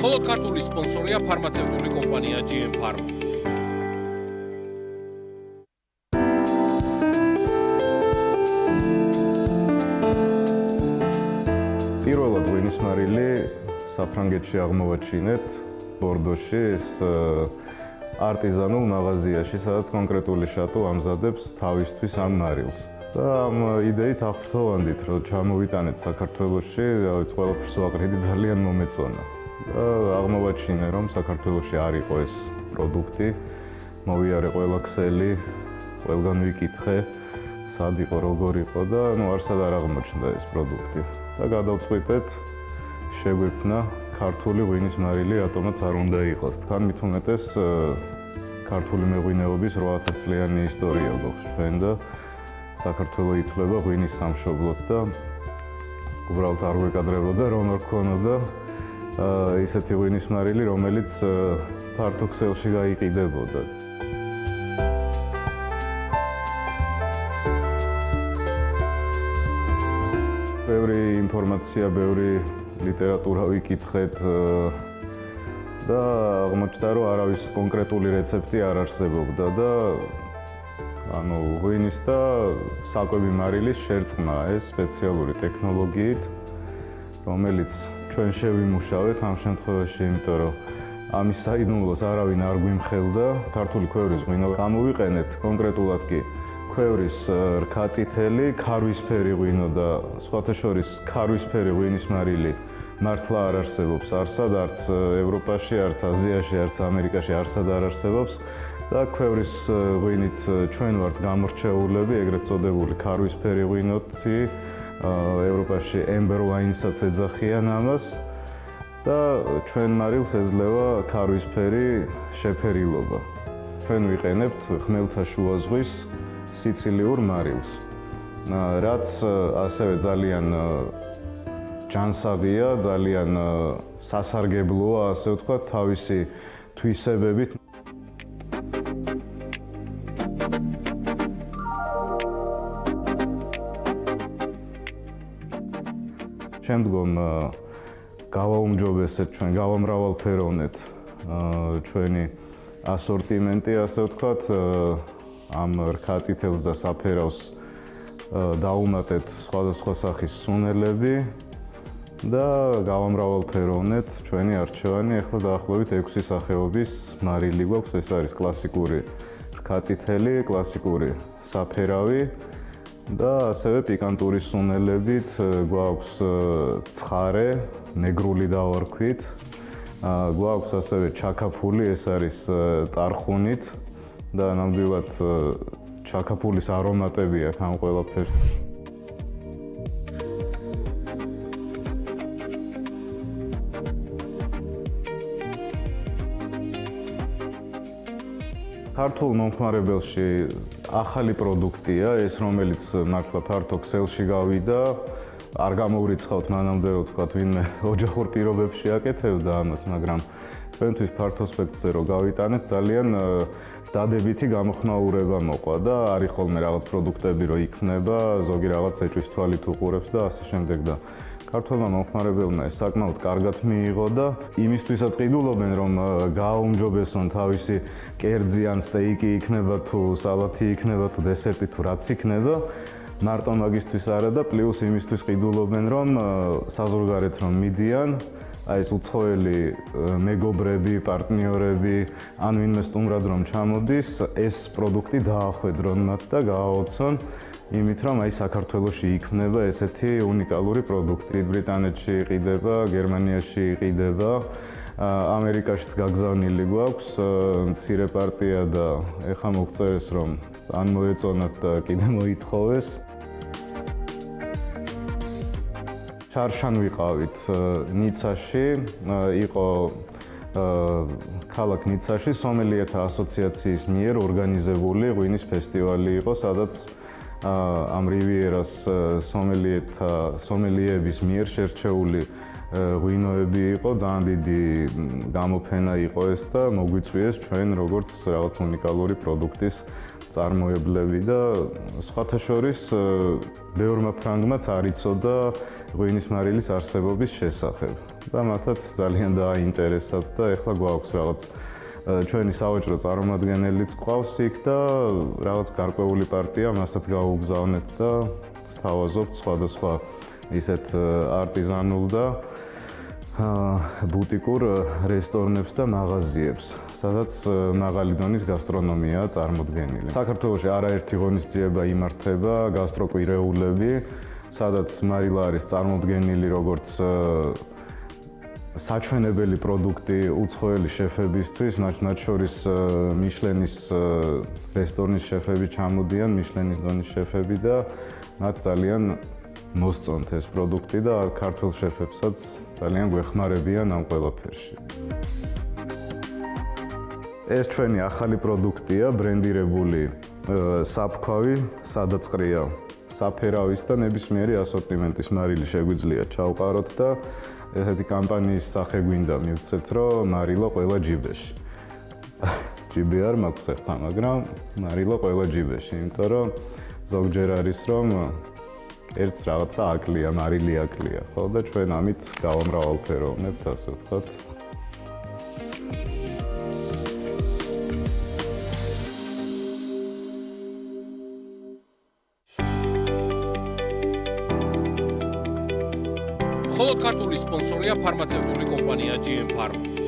მხოლოდ ქართული სპონსორია ფარმაცევტული კომპანია GM Pharma. პირველად ღვინისმარილი საფრანგეთში აღმოვაჩინეთ ბორდოში ეს არტიზანულ მაღაზიაში, სადაც კონკრეტული შატო ამზადებს თავისთვის ამ მარილს. და ამ იდეით აღფრთოვანდით, რომ ჩამოვიტანეთ საქართველოში, რაღაც ყველაფერს ვაყრიდი ძალიან მომეწონა. და აღმოვაჩინე, რომ საქართველოში არ იყო ეს პროდუქტი, მოვიარე ყველა ქსელი, ყველგან ვიკითხე, სად იყო, როგორ იყო და არსად არ აღმოჩნდა ეს პროდუქტი. და გადავწყვიტეთ, შეგვექმნა ქართული ღვინის მარილი, რატომაც არ უნდა იყოს. თან მით უმეტეს ქართული მეღვინეობის 8000 წლიანი ისტორია გვაქვს ჩვენ და საქართველო ითვლება ღვინის სამშობლოდ და უბრალოდ არ გვეკადრებოდა რომ არ ქონოდა ისეთი ღვინის მარილი, რომელიც ფართო ქსელში გაიყიდებოდა. ბევრი ინფორმაცია, ბევრი ლიტერატურა ვიკითხეთ და აღმოჩნდა, რომ არავის კონკრეტული რეცეპტი არ არსებობდა და ღვინის და საკვები მარილის შერწყმა ეს სპეციალური ტექნოლოგიით, რომელიც ჩვენ შევიმუშავეთ ამ შემთხვევაში, იმიტომ რომ ამის საიდუმლოს არავინ არ გვიმხელდა. ქართული ქვევრის ღვინო გამოვიყენეთ, კონკრეტულად კი ქვევრის რქაწითელი, ქარვისფერი ღვინო და სხვათა შორის ქარვისფერი ღვინის მარილი მართლა არ არსებობს არსად, არც ევროპაში, არც აზიაში, არც ამერიკაში არსად არ არსებობს. და ქვევრის ღვინით ჩვენ ვართ გამორჩეულები, ეგრეთ წოდებული ქარვისფერი ღვინოთი, ევროპაში Amber Wine-საც ეძახიან ამას და ჩვენ მარილს ეძლევა ქარვისფერი შეფერილობა. ჩვენ ვიყენებთ ხმელთაშუა ზღვის სიცილიურ მარილს, რაც ასევე ძალიან ჯანსაღია, ძალიან სასარგებლოა, ასე ვთქვათ, თავისი თვისებებით. შემდგომ გავაუმჯობესეთ ჩვენ, გავამრავალფეროვნეთ ჩვენი ასორტიმენტი, ასე ვთქვათ, ამ რქაწითელს და საფერავს დაუმატეთ სხვადასხვა სახის სუნელები და გავამრავალფეროვნეთ ჩვენი არჩევანი. ახლა დაახლოებით 6 სახეობის მარილი გვაქვს, ეს არის კლასიკური რქაწითელი, კლასიკური საფერავი და ასევე პიკანტური სუნელებით გვაქვს ცხარე, მეგრული დავარქვით. გვაქვს ასევე ჩაქაფული, ეს არის ტარხუნით და ნამდვილად ჩაქაფულის არომატები აქვს ამ ყველაფერს. ქართულ მომხმარებელში ახალი პროდუქტია ეს, რომელიც მართლა ფართო ქსელში გავიდა. არ გამოვრიცხავთ მანამდე, რომ თქვათ, ვინმე ოჯახურ პირობებში აკეთებდა ამას, მაგრამ ჩვენთვის ფართო სპექტრზე რო გავიტანეთ, ძალიან დადებითი გამოხმაურება მოყვა და არის ხოლმე რაღაც პროდუქტები რო იქმნება, ზოგი რაღაც ეჭვის თვალით უყურებს და ასე შემდეგ და ქართველმა მომხმარებელმა ეს საკმაოდ კარგად მიიღო და იმისთვისაც ყიდულობენ, რომ გააუმჯობესონ თავისი კერძი ან სტეიკი იქნება თუ სალათი იქნება თუ დესერტი თუ რაც იქნება, მარტო მაგისთვის არა და პლუს იმისთვის ყიდულობენ, რომ საზღვარგარეთ რომ მიდიან, აი ეს უცხოელი მეგობრები, პარტნიორები, ან ვინმე სტუმრად რომ ჩამოდის, ეს პროდუქტი დაახვედრონ მათ და გააოცონ იმით, რომ აი საქართველოში იქმნება ესეთი უნიკალური პროდუქტი. ბრიტანეთში იყიდება, გერმანიაში იყიდება, ამერიკაშიც გაგზავნილი გვაქვს მცირე პარტია და ეხლა მოგწერეს, რომ ან მოეწონათ და კიდე მოითხოვეს. შარშან ვიყავით ნიცაში, იყო ქალაქ ნიცაში სომელიეთა ასოციაციის მიერ ორგანიზებული ღვინის ფესტივალი იყო, სადაც ამ რივიერას სომელიების მიერ შერჩეული ღვინოები იყო, ძალიან დიდი გამოფენა იყო ეს და მოგვიწვიეს ჩვენ როგორც რაღაც უნიკალური პროდუქტის წარმოებლები და სხვათა შორის ბევრმა ფრანგმაც არ იცოდა ღვინის მარილის არსებობის შესახებ და მათაც ძალიან დააინტერესათ და ეხლა გვაქვს რაღაც ჩვენი სავაჭრო წარმომადგენელიც ყავს იქ და რაღაც გარკვეული პარტია მასაც გაუგზავნეთ და სთავაზობთ სხვადასხვა ისეთ არტიზანულ და ბუტიკურ რესტორნებს და მაღაზიებს, სადაც მაღალი დონის გასტრონომია წარმოდგენილი. საქართველოში არაერთი ღონისძიება იმართება, გასტროკვირეულები, სადაც მარილა არის წარმოდგენილი როგორც საჩვენებელი პროდუქტი უცხოელი შეფებისთვის, მათ შორის მიშლენის რესტორნის შეფები ჩამოდიან, მიშლენის დონის შეფები და მათ ძალიან მოსწონთ ეს პროდუქტი და ქართულ შეფებსაც ძალიან გვეხმარებიან ამ ყველაფერში. ეს ჩვენი ახალი პროდუქტია, ბრენდირებული საფქვავი, სადაც ყრია საფერავის და ნებისმიერი ასორტიმენტის მარილი შეგვიძლია ჩავყაროთ და ესეთი კამპანიის სახე გვინდა მივცეთ, რომ მარილა ყველა ჯიბეში. ჯიბი არ მაქვს ახლა, მაგრამ მარილა ყველა ჯიბეში, იმიტომ რომ ზოგჯერ არის რომ ერთს რაღაცა აკლია, მარილი აკლია, ხო და ჩვენ ამით გავამრავალფეროვნებთ, ასე ვთქვათ. მხოლოდ ქართული სპონსორია ფარმაცევტული კომპანია GM Pharma.